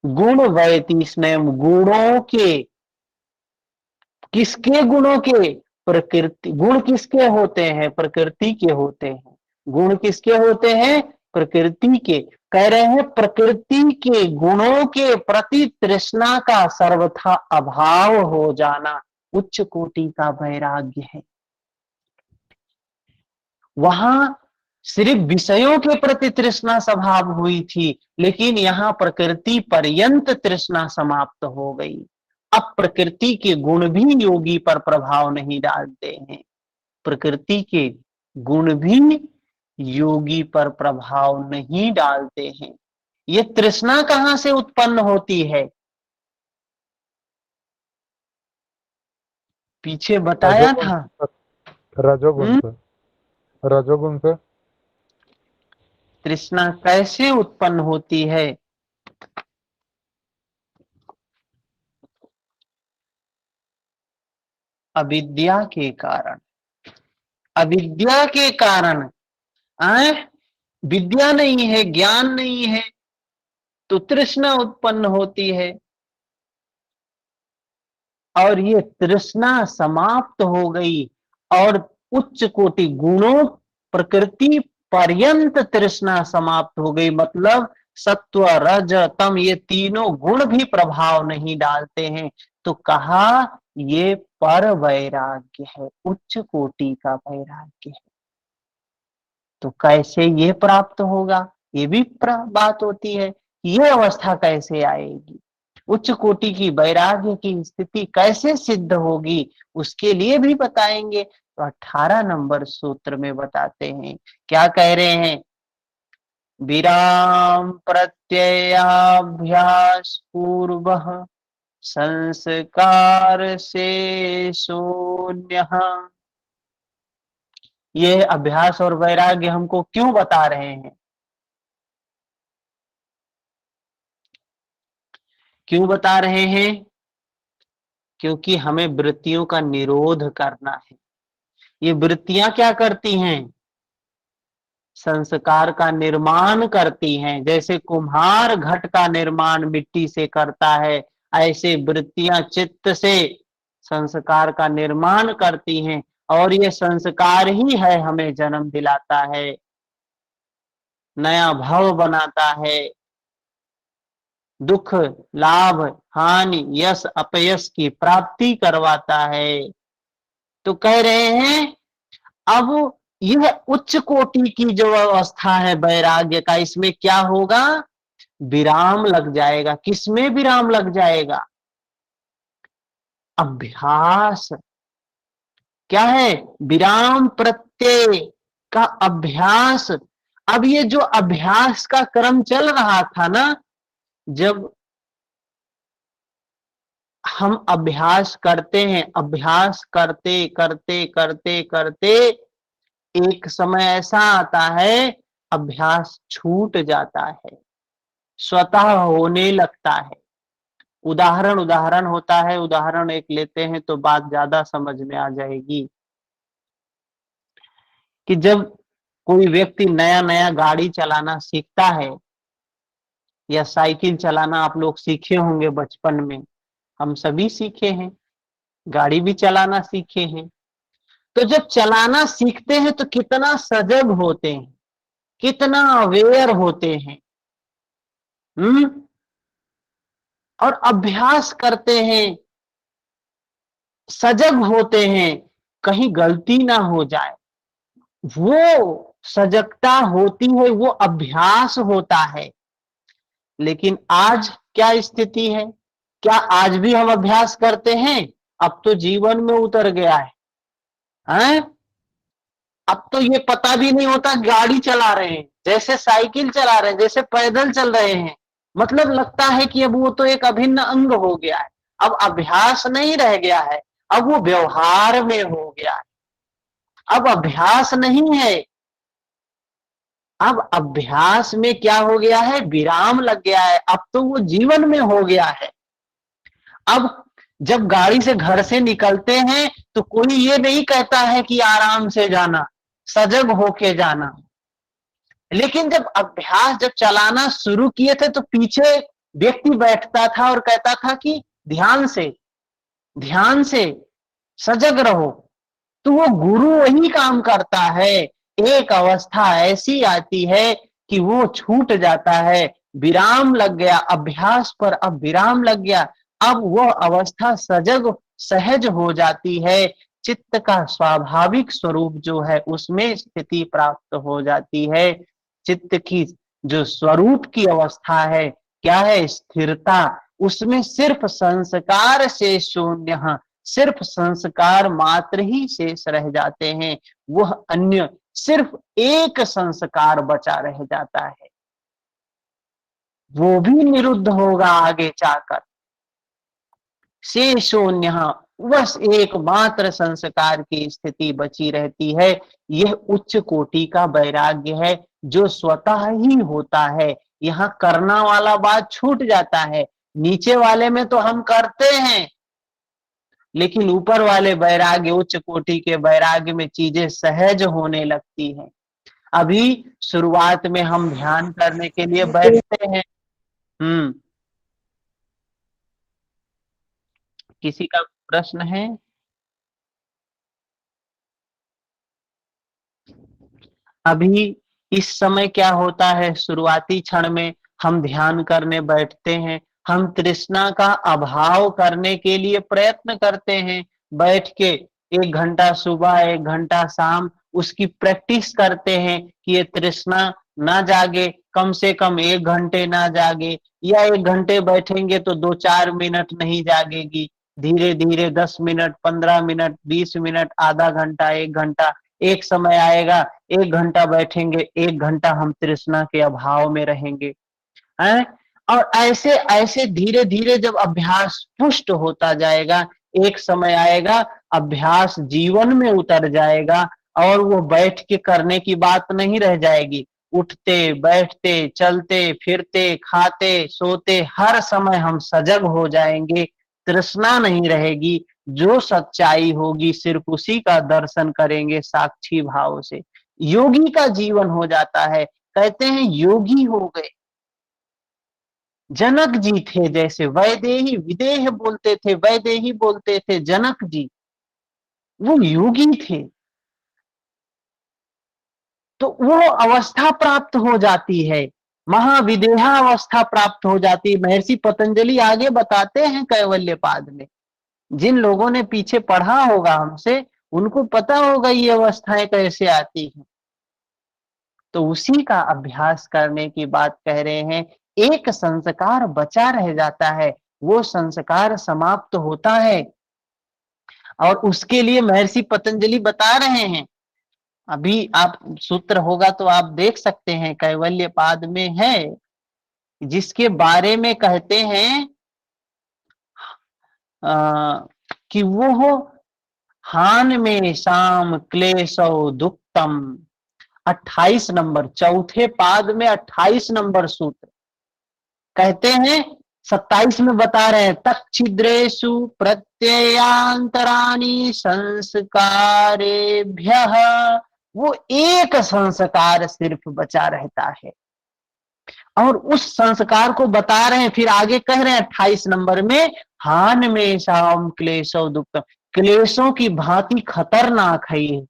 गुण वैती स्नेम, गुणों के। किसके गुणों के? प्रकृति। गुण किसके होते हैं? प्रकृति के होते हैं। गुण किसके होते हैं? प्रकृति के। कह रहे हैं प्रकृति के गुणों के प्रति तृष्णा का सर्वथा अभाव हो जाना उच्च कोटि का वैराग्य है। वहां सिर्फ विषयों के प्रति तृष्णा स्वभाव हुई थी, लेकिन यहाँ प्रकृति पर्यंत तृष्णा समाप्त हो गई। अब प्रकृति के गुण भी योगी पर प्रभाव नहीं डालते हैं। प्रकृति के गुण भी योगी पर प्रभाव नहीं डालते हैं। ये तृष्णा कहां से उत्पन्न होती है? पीछे बताया रजोगुण था। रजोगुण से रजोगुण से तृष्णा कैसे उत्पन्न होती है? अविद्या के कारण। अविद्या के कारण। आए, विद्या नहीं है, ज्ञान नहीं है, तो तृष्णा उत्पन्न होती है। और ये तृष्णा समाप्त हो गई और उच्च कोटि गुणों, प्रकृति पर्यंत तृष्णा समाप्त हो गई। मतलब सत्व रज तम ये तीनों गुण भी प्रभाव नहीं डालते हैं। तो कहा ये पर वैराग्य है, उच्च कोटि का वैराग्य है। तो कैसे ये प्राप्त होगा? ये भी बात होती है, ये अवस्था कैसे आएगी? उच्च कोटि की वैराग्य की स्थिति कैसे सिद्ध होगी? उसके लिए भी बताएंगे। तो 18 नंबर सूत्र में बताते हैं, क्या कह रहे हैं? विराम प्रत्ययाभ्यास पूर्व संस्कार से शून्य। ये अभ्यास और वैराग्य हमको क्यों बता रहे हैं? क्यों बता रहे हैं? क्योंकि हमें वृत्तियों का निरोध करना है। ये वृत्तियां क्या करती हैं? संस्कार का निर्माण करती हैं। जैसे कुम्हार घट का निर्माण मिट्टी से करता है, ऐसे वृत्तियां चित्त से संस्कार का निर्माण करती हैं, और ये संस्कार ही है हमें जन्म दिलाता है, नया भव बनाता है, दुख लाभ हानि यश अपयश की प्राप्ति करवाता है। तो कह रहे हैं अब यह उच्च कोटि की जो अवस्था है वैराग्य का, इसमें क्या होगा? विराम लग जाएगा। किसमें विराम लग जाएगा? अभ्यास। क्या है? विराम प्रत्यय का अभ्यास। अब ये जो अभ्यास का क्रम चल रहा था ना, जब हम अभ्यास करते हैं, अभ्यास करते करते करते करते एक समय ऐसा आता है अभ्यास छूट जाता है, स्वतः होने लगता है। उदाहरण होता है, उदाहरण एक लेते हैं तो बात ज्यादा समझ में आ जाएगी। कि जब कोई व्यक्ति नया नया गाड़ी चलाना सीखता है, या साइकिल चलाना आप लोग सीखे होंगे बचपन में, हम सभी सीखे हैं, गाड़ी भी चलाना सीखे हैं। तो जब चलाना सीखते हैं तो कितना सजग होते हैं, कितना अवेयर होते हैं। और अभ्यास करते हैं, सजग होते हैं, कहीं गलती ना हो जाए। वो सजगता होती है, वो अभ्यास होता है। लेकिन आज क्या स्थिति है? क्या आज भी हम अभ्यास करते हैं? अब तो जीवन में उतर गया है, हैं? अब तो ये पता भी नहीं होता गाड़ी चला रहे हैं, जैसे साइकिल चला रहे हैं, जैसे पैदल चल रहे हैं। मतलब लगता है कि अब वो तो एक अभिन्न अंग हो गया है। अब अभ्यास नहीं रह गया है, अब वो व्यवहार में हो गया है। अब अभ्यास नहीं है, अब अभ्यास में क्या हो गया है? विराम लग गया है। अब तो वो जीवन में हो गया है। अब जब गाड़ी से घर से निकलते हैं तो कोई ये नहीं कहता है कि आराम से जाना, सजग होके जाना। लेकिन जब चलाना शुरू किए थे तो पीछे व्यक्ति बैठता था और कहता था कि ध्यान से सजग रहो। तो वो गुरु वही काम करता है। एक अवस्था ऐसी आती है कि वो छूट जाता है, विराम लग गया अभ्यास पर, अब विराम लग गया। अब वो अवस्था सजग सहज हो जाती है, चित्त का स्वाभाविक स्वरूप जो है उसमें स्थिति प्राप्त हो जाती है। चित्त की जो स्वरूप की अवस्था है, क्या है? स्थिरता। उसमें सिर्फ संस्कार से शून्य, सिर्फ संस्कार मात्र ही शेष रह जाते हैं। वह अन्य सिर्फ एक संस्कार बचा रह जाता है, वो भी निरुद्ध होगा आगे जाकर। शेषोन्य, बस एकमात्र संस्कार की स्थिति बची रहती है। यह उच्च कोटि का वैराग्य है जो स्वतः ही होता है। यहाँ करना वाला बात छूट जाता है। नीचे वाले में तो हम करते हैं, लेकिन ऊपर वाले वैराग्य, उच्च कोटि के वैराग्य में चीजें सहज होने लगती हैं। अभी शुरुआत में हम ध्यान करने के लिए बैठते हैं। किसी का प्रश्न है? अभी इस समय क्या होता है? शुरुआती क्षण में हम ध्यान करने बैठते हैं, हम तृष्णा का अभाव करने के लिए प्रयत्न करते हैं। बैठ के 1 घंटा सुबह 1 घंटा शाम उसकी प्रैक्टिस करते हैं कि ये तृष्णा ना जागे, कम से कम 1 घंटे ना जागे, या 1 घंटे बैठेंगे तो 2-4 मिनट नहीं जागेगी। धीरे धीरे 10 मिनट, 15 मिनट, 20 मिनट, आधा घंटा, 1 घंटा, एक समय आएगा 1 घंटा बैठेंगे, 1 घंटा हम तृष्णा के अभाव में रहेंगे, हैं? और ऐसे ऐसे धीरे धीरे जब अभ्यास पुष्ट होता जाएगा, एक समय आएगा अभ्यास जीवन में उतर जाएगा, और वो बैठ के करने की बात नहीं रह जाएगी। उठते बैठते चलते फिरते खाते सोते हर समय हम सजग हो जाएंगे, तृष्णा नहीं रहेगी। जो सच्चाई होगी सिर्फ उसी का दर्शन करेंगे साक्षी भाव से, योगी का जीवन हो जाता है। कहते हैं योगी हो गए। जनक जी थे जैसे, वैदेही विदेह बोलते थे, वैदेही बोलते थे जनक जी, वो योगी थे। तो वो अवस्था प्राप्त हो जाती है, महाविदेहा अवस्था प्राप्त हो जाती है। महर्षि पतंजलि आगे बताते हैं कैवल्य पाद में, जिन लोगों ने पीछे पढ़ा होगा हमसे उनको पता होगा ये अवस्थाएं कैसे आती हैं। तो उसी का अभ्यास करने की बात कह रहे हैं। एक संस्कार बचा रह जाता है, वो संस्कार समाप्त होता है, और उसके लिए महर्षि पतंजलि बता रहे हैं। अभी आप सूत्र होगा तो आप देख सकते हैं, कैवल्य पाद में है, जिसके बारे में कहते हैं कि वो हो हान में शाम क्लेशो दुक्तम। 28 नंबर, चौथे पाद में 28 नंबर सूत्र कहते हैं, 27 में बता रहे हैं, तक छिद्रेशु प्रत्ययांतराणि संस्कारेभ्यः। वो एक संस्कार सिर्फ बचा रहता है, और उस संस्कार को बता रहे हैं। फिर आगे कह रहे हैं 28 नंबर में, हान में शाम क्लेशो दुक्तम, क्लेशों की भांति खतरनाक है ये,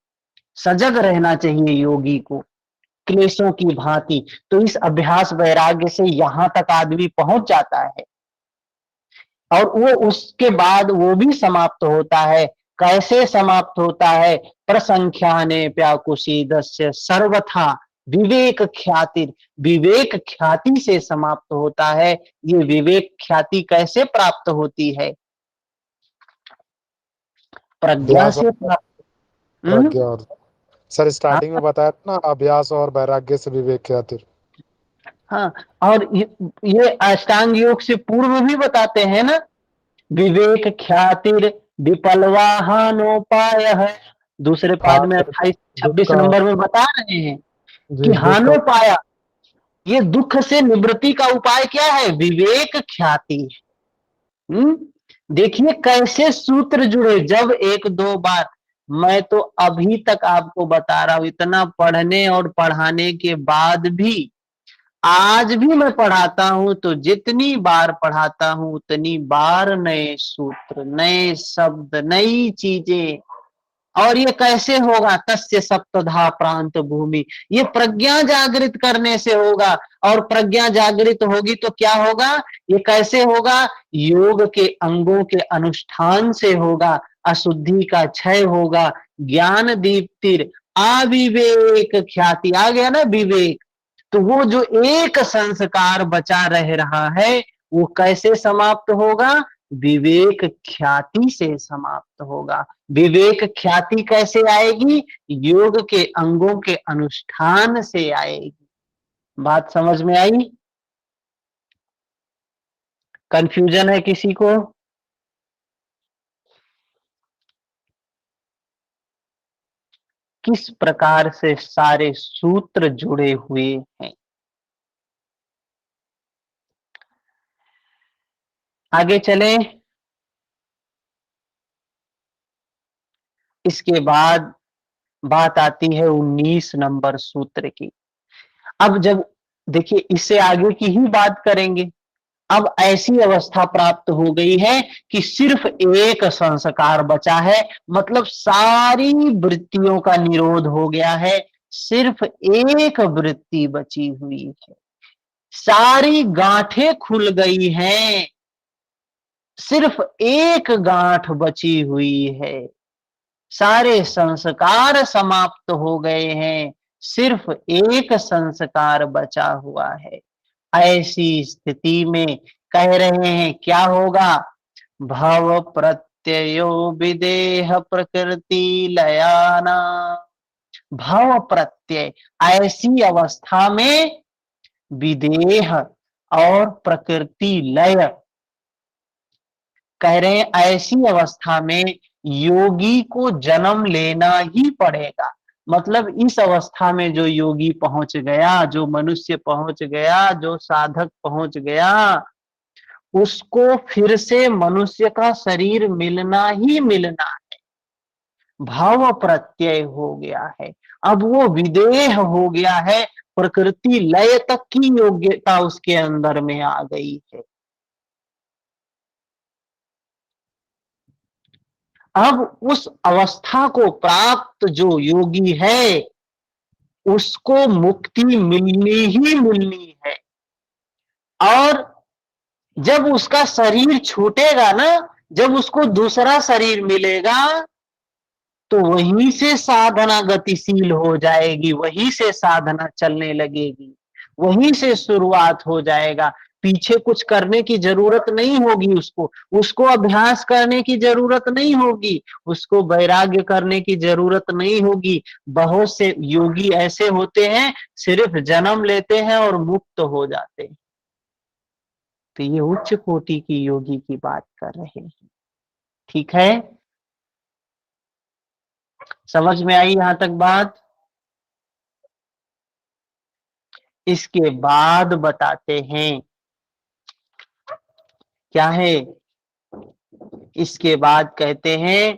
सजग रहना चाहिए योगी को क्लेशों की भांति। तो इस अभ्यास वैराग्य से यहां तक आदमी पहुंच जाता है, और वो उसके बाद वो भी समाप्त होता है। कैसे समाप्त होता है? प्रसंख्याने प्याकुशीदस्य सर्वथा विवेक ख्याति, विवेक ख्याति से समाप्त होता है। ये विवेक ख्याति कैसे प्राप्त होती है? प्रज्ञा अभ्यास से और प्राप्त। प्रज्ञा और सर हाँ स्टार्टिंग में बताया था ना, अभ्यास और वैराग्य से विवेक खातिर। हाँ, और ये अष्टांग योग से पूर्व भी बताते हैं ना, विवेक ख्यातिर विपलवाहानोपाय है। दूसरे हाँ पाद में सर, 28-26 दुख नंबर में बता रहे हैं जी कि दुख का हानोपाया, ये दुख से निवृत्ति का उपाय क्या है? विवेक ख्याति। देखिए कैसे सूत्र जुड़े, जब एक दो बार, मैं तो अभी तक आपको बता रहा हूं, इतना पढ़ने और पढ़ाने के बाद भी आज भी मैं पढ़ाता हूं, तो जितनी बार पढ़ाता हूं उतनी बार नए सूत्र, नए शब्द, नई चीजें। और ये कैसे होगा? तस्य सप्तधा प्रांत भूमि, ये प्रज्ञा जागृत करने से होगा। और प्रज्ञा जागृत होगी तो क्या होगा? ये कैसे होगा? योग के अंगों के अनुष्ठान से होगा, अशुद्धि का क्षय होगा, ज्ञान दीप्तिर अविवेक ख्याति, आ गया ना विवेक। तो वो जो एक संस्कार बचा रह रहा है वो कैसे समाप्त होगा? विवेक ख्याति से समाप्त होगा। विवेक ख्याति कैसे आएगी? योग के अंगों के अनुष्ठान से आएगी। बात समझ में आई? कंफ्यूजन है किसी को? किस प्रकार से सारे सूत्र जुड़े हुए हैं? आगे चलें। इसके बाद बात आती है 19 नंबर सूत्र की। अब जब देखिए, इससे आगे की ही बात करेंगे। अब ऐसी अवस्था प्राप्त हो गई है कि सिर्फ एक संस्कार बचा है, मतलब सारी वृत्तियों का निरोध हो गया है, सिर्फ एक वृत्ति बची हुई है। सारी गांठें खुल गई हैं, सिर्फ एक गांठ बची हुई है। सारे संस्कार समाप्त हो गए हैं, सिर्फ एक संस्कार बचा हुआ है। ऐसी स्थिति में कह रहे हैं क्या होगा? भव प्रत्ययो विदेह प्रकृति लयाना। भव प्रत्यय, ऐसी अवस्था में विदेह और प्रकृति लय, कह रहे हैं ऐसी अवस्था में योगी को जन्म लेना ही पड़ेगा। मतलब इस अवस्था में जो योगी पहुंच गया, जो मनुष्य पहुंच गया, जो साधक पहुंच गया, उसको फिर से मनुष्य का शरीर मिलना ही मिलना, भाव प्रत्यय हो गया है। अब वो विदेह हो गया है, प्रकृति लय तक की योग्यता उसके अंदर में आ गई है। अब उस अवस्था को प्राप्त जो योगी है, उसको मुक्ति मिलनी ही मिलनी है। और जब उसका शरीर छूटेगा ना, जब उसको दूसरा शरीर मिलेगा, तो वहीं से साधना गतिशील हो जाएगी, वहीं से साधना चलने लगेगी, वहीं से शुरुआत हो जाएगा। पीछे कुछ करने की जरूरत नहीं होगी उसको, उसको अभ्यास करने की जरूरत नहीं होगी, उसको वैराग्य करने की जरूरत नहीं होगी। बहुत से योगी ऐसे होते हैं, सिर्फ जन्म लेते हैं और मुक्त हो जाते हैं। तो ये उच्च कोटि की योगी की बात कर रहे हैं। ठीक है, समझ में आई यहां तक बात? इसके बाद बताते हैं क्या है। इसके बाद कहते हैं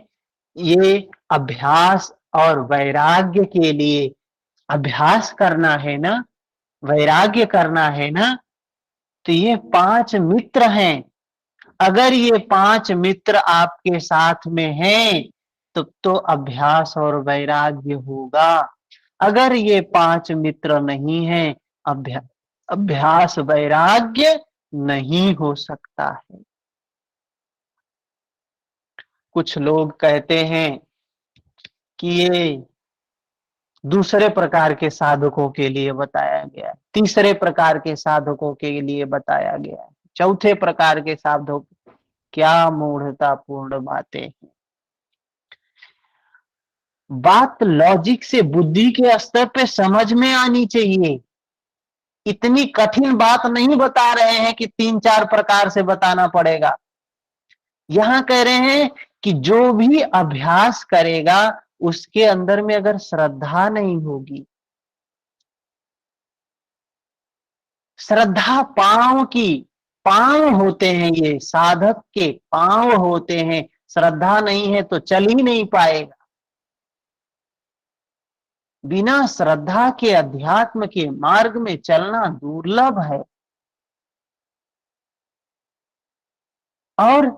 ये अभ्यास और वैराग्य के लिए, अभ्यास करना है ना, वैराग्य करना है ना, तो ये 5 मित्र हैं। अगर ये 5 मित्र आपके साथ में हैं तो अभ्यास और वैराग्य होगा। अगर ये 5 मित्र नहीं है, अभ्यास वैराग्य नहीं हो सकता है। कुछ लोग कहते हैं कि ये दूसरे प्रकार के साधकों के लिए बताया गया है, तीसरे प्रकार के साधकों के लिए बताया गया है, चौथे प्रकार के साधक। क्या मूढ़तापूर्ण बातें हैं। बात लॉजिक से, बुद्धि के स्तर पे समझ में आनी चाहिए। इतनी कठिन बात नहीं बता रहे हैं कि 3-4 प्रकार से बताना पड़ेगा। यहां कह रहे हैं कि जो भी अभ्यास करेगा, उसके अंदर में अगर श्रद्धा नहीं होगी, श्रद्धा पांव की, पांव होते हैं, ये साधक के पांव होते हैं। श्रद्धा नहीं है तो चल ही नहीं पाएगा। बिना श्रद्धा के अध्यात्म के मार्ग में चलना दुर्लभ है। और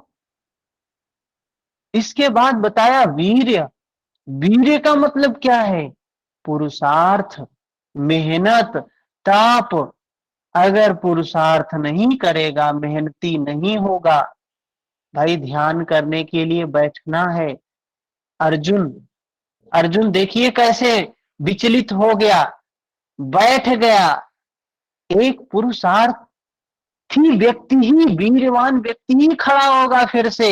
इसके बाद बताया वीर्य। वीर्य का मतलब क्या है? पुरुषार्थ, मेहनत, ताप। अगर पुरुषार्थ नहीं करेगा, मेहनती नहीं होगा, भाई ध्यान करने के लिए बैठना है। अर्जुन, अर्जुन देखिए कैसे विचलित हो गया, बैठ गया। एक पुरुषार्थी व्यक्ति ही, वीरवान व्यक्ति ही खड़ा होगा फिर से।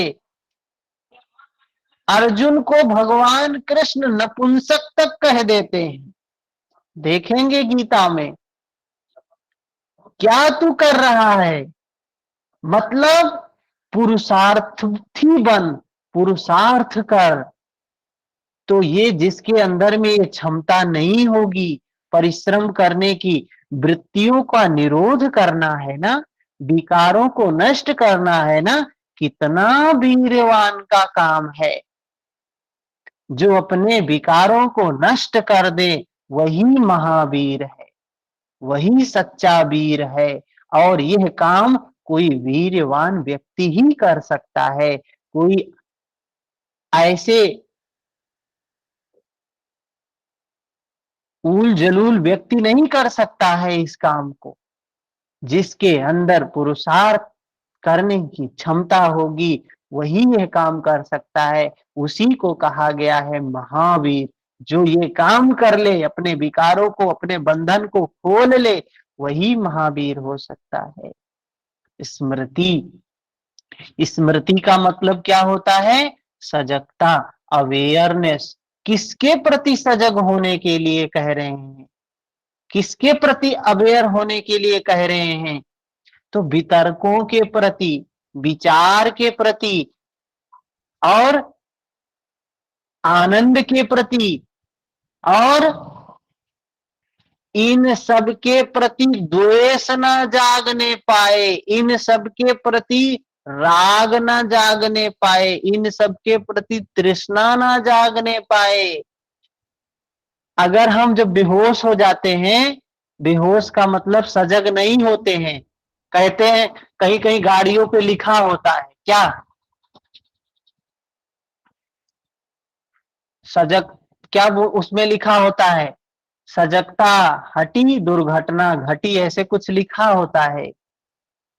अर्जुन को भगवान कृष्ण नपुंसक तक कह देते हैं, देखेंगे गीता में। क्या तू कर रहा है? मतलब पुरुषार्थी बन, पुरुषार्थ कर। तो ये जिसके अंदर में ये क्षमता नहीं होगी परिश्रम करने की, वृत्तियों का निरोध करना है ना, विकारों को नष्ट करना है ना, कितना वीरवान का काम है। जो अपने विकारों को नष्ट कर दे, वही महावीर है, वही सच्चा वीर है। और यह काम कोई वीरवान व्यक्ति ही कर सकता है। कोई ऐसे उल जलूल व्यक्ति नहीं कर सकता है इस काम को। जिसके अंदर पुरुषार्थ करने की क्षमता होगी, वही यह काम कर सकता है। उसी को कहा गया है महावीर। जो ये काम कर ले, अपने विकारों को, अपने बंधन को खोल ले, वही महावीर हो सकता है। स्मृति, स्मृति का मतलब क्या होता है? सजगता, अवेयरनेस। किसके प्रति सजग होने के लिए कह रहे हैं? किसके प्रति अवेयर होने के लिए कह रहे हैं? तो वितर्कों के प्रति, विचार के प्रति और आनंद के प्रति। और इन सब के प्रति द्वेष न जागने पाए, इन सब के प्रति राग न जागने पाए, इन सब के प्रति तृष्णा न जागने पाए। अगर हम जब बेहोश हो जाते हैं, बेहोश का मतलब सजग नहीं होते हैं। कहते हैं कहीं कहीं गाड़ियों पे लिखा होता है क्या, सजग, क्या वो उसमें लिखा होता है, सजगता हटी दुर्घटना घटी, ऐसे कुछ लिखा होता है,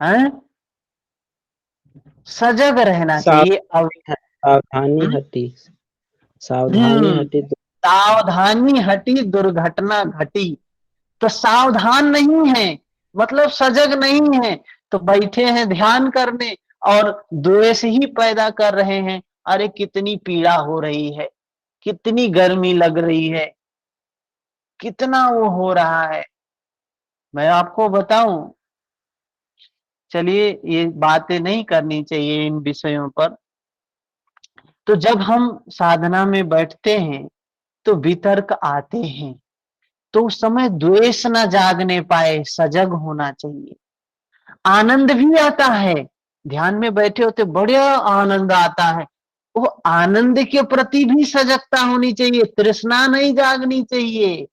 हैं? सजग रहना चाहिए। अब सावधानी हटी, सावधानी हम्म हटी। सावधानी हटी दुर्घटना घटी। तो सावधान नहीं है मतलब सजग नहीं है, तो बैठे हैं ध्यान करने और द्वेष ही पैदा कर रहे हैं। अरे कितनी पीड़ा हो रही है, कितनी गर्मी लग रही है, कितना वो हो रहा है। मैं आपको बताऊं, चलिए ये बातें नहीं करनी चाहिए इन विषयों पर। तो जब हम साधना में बैठते हैं तो वितर्क आते हैं, तो उस समय द्वेष न जागने पाए, सजग होना चाहिए। आनंद भी आता है, ध्यान में बैठे होते बढ़िया आनंद आता है, वो आनंद के प्रति भी सजगता होनी चाहिए, तृष्णा नहीं जागनी चाहिए।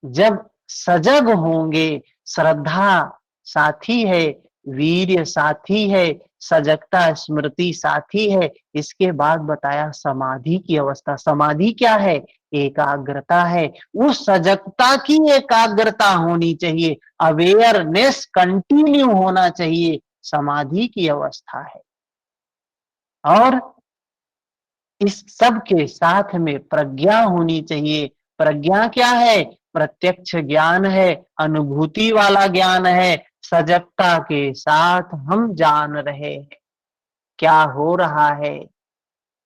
जब सजग होंगे, श्रद्धा साथी है, वीर्य साथी है, सजगता स्मृति साथी है। इसके बाद बताया समाधि की अवस्था। समाधि क्या है? एकाग्रता है। उस सजगता की एकाग्रता होनी चाहिए, अवेयरनेस कंटिन्यू होना चाहिए, समाधि की अवस्था है। और इस सब के साथ में प्रज्ञा होनी चाहिए। प्रज्ञा क्या है? प्रत्यक्ष ज्ञान है, अनुभूति वाला ज्ञान है। सजगता के साथ हम जान रहे हैं क्या हो रहा है।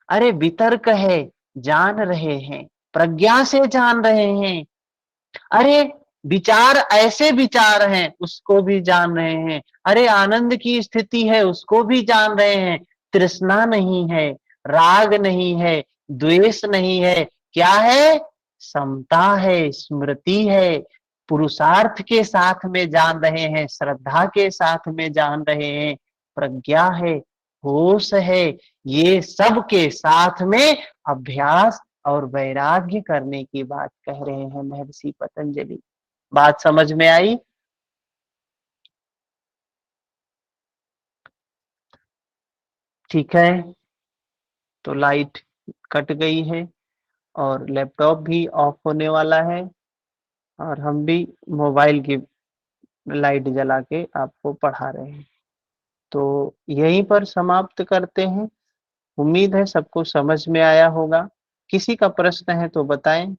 अरे वितर्क है, जान रहे हैं, प्रज्ञा से जान रहे हैं। अरे विचार ऐसे विचार हैं, उसको भी जान रहे हैं। अरे आनंद की स्थिति है, उसको भी जान रहे हैं। तृष्णा नहीं है, राग नहीं है, द्वेष नहीं है, क्या है? समता है, स्मृति है। पुरुषार्थ के साथ में जान रहे हैं, श्रद्धा के साथ में जान रहे हैं, प्रज्ञा है, होश है। ये सब के साथ में अभ्यास और वैराग्य करने की बात कह रहे हैं महर्षि पतंजलि। बात समझ में आई? ठीक है, तो लाइट कट गई है और लैपटॉप भी ऑफ होने वाला है, और हम भी मोबाइल की लाइट जला के आपको पढ़ा रहे हैं। तो यहीं पर समाप्त करते हैं। उम्मीद है सबको समझ में आया होगा। किसी का प्रश्न है तो बताएं।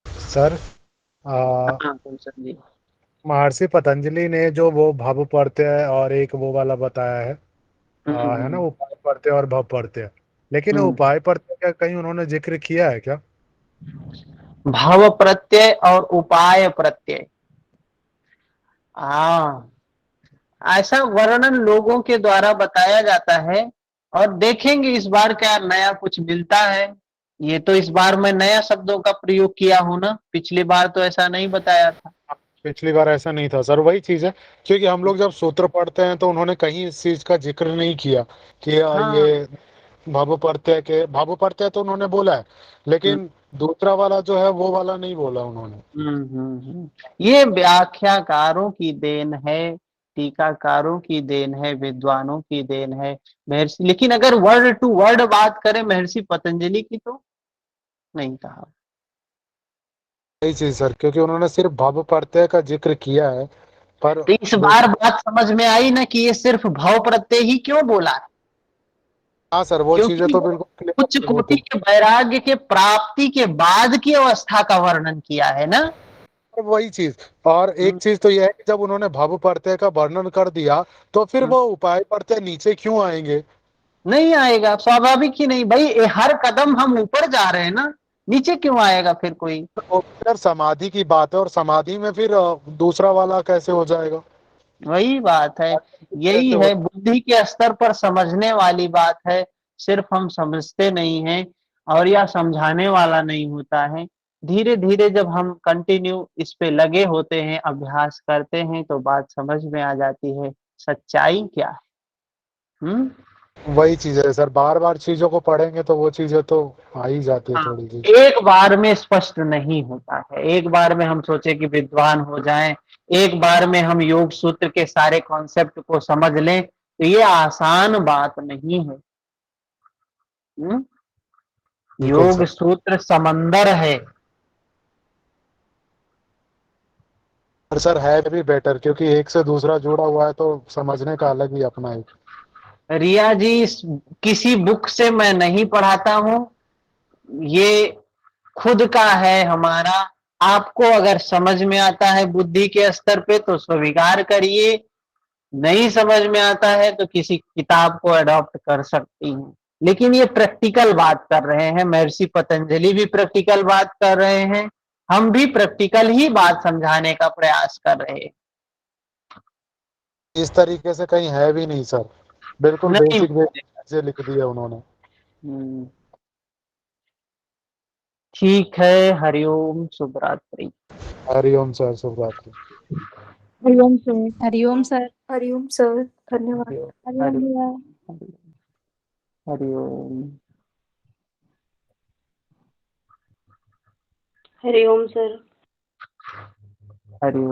सर हाँ गुलशन जी। महर्षि पतंजलि ने जो वो भव प्रत्यय और एक वो वाला बताया है, है ना, हम्म उपाय प्रत्यय और भव प्रत्यय। लेकिन हम्म उपाय प्रत्यय का कहीं उन्होंने जिक्र किया है क्या? भाव प्रत्यय और उपाय प्रत्यय, हाँ, ऐसा वर्णन लोगों के द्वारा बताया जाता है। और देखेंगे इस बार क्या नया कुछ मिलता है। ये तो इस बार मैं नया शब्दों का प्रयोग किया हूं ना, पिछली बार तो ऐसा नहीं बताया था। पिछली बार ऐसा नहीं था सर, वही चीज है। क्योंकि हम लोग जब सूत्र पढ़ते हैं तो उन्होंने कहीं इस चीज का जिक्र नहीं किया कि हाँ। ये भाव प्रत्यय तो उन्होंने बोला है, हम्म लेकिन दूसरा वाला जो है वो वाला नहीं बोला उन्होंने। ये व्याख्याकारों की देन है, टीकाकारों की देन है, विद्वानों की देन है महर्षि। लेकिन अगर वर्ड टू वर्ड बात करें महर्षि पतंजलि की तो नहीं कहा। यही चीज सर, क्योंकि उन्होंने सिर्फ भाव प्रत्यय का जिक्र किया है, पर तो इस बार दूसरा। बात समझ में आई ना कि ये सिर्फ भाव प्रत्यय ही क्यों बोला है? हाँ सर, वो चीजें क्योंकि तो बिल्कुल उच्च क्लियर हुए कोटि थे। के वैराग्य के प्राप्ति के बाद की अवस्था का वर्णन किया है ना। और वही चीज, और एक चीज तो यह है कि जब उन्होंने भाव प्रत्यय का वर्णन कर दिया तो फिर वो उपाय प्रत्यय नीचे क्यों आएंगे? नहीं आएगा, स्वाभाविक ही नहीं भाई, हर कदम हम ऊपर जा रहे हैं ना, नीचे क्यों आएगा फिर कोई? तो फिर समाधि की बात है, और समाधि में फिर दूसरा वाला कैसे हो जाएगा? वही बात है, यही कैसे हो? है बुद्धि के स्तर पर समझने वाली बात है। सिर्फ हम समझते नहीं हैं और या समझाने वाला नहीं होता है। धीरे धीरे जब हम कंटिन्यू इस पे लगे होते हैं, अभ्यास करते हैं, तो बात समझ में आ जाती है सच्चाई क्या है। वही चीज है सर, बार बार चीजों को पढ़ेंगे तो वो चीजें तो आ ही जाती है हाँ, थोड़ी सी। एक बार में स्पष्ट नहीं होता है। एक बार में हम सोचे कि विद्वान हो जाएं, एक बार में हम योग सूत्र के सारे कॉन्सेप्ट को समझ लें, तो ये आसान बात नहीं है। बिल्कुल योग सर। सूत्र समंदर है। पर सर है भी बेटर, क्योंकि एक से दूसरा जुड़ा हुआ है तो समझने का अलग ही अपना एक। रिया जी, किसी बुक से मैं नहीं पढ़ाता हूं, ये खुद का है हमारा। आपको अगर समझ में आता है बुद्धि के स्तर पे तो स्वीकार करिए, नहीं समझ में आता है तो किसी किताब को अडॉप्ट कर सकती हैं। लेकिन ये प्रैक्टिकल बात कर रहे हैं, महर्षि पतंजलि भी प्रैक्टिकल बात कर रहे हैं, हम भी प्रैक्टिकल ही बात समझाने का प्रयास कर रहे हैं। इस तरीके से कहीं है भी नहीं सर, बिल्कुल नहीं। बेसिक बेसिक चीजें लिख दी है उन्होंने। हम्म, ठीक है, हरिओम, शुभ रात्रि। हरिओम सर, शुभ रात्रि। Hariom sir. Hariom sir. Hariom sir, धन्यवाद। हरिओम, हरिओम हरि भैया। हरिओम। हरिओम सर। हरिओम।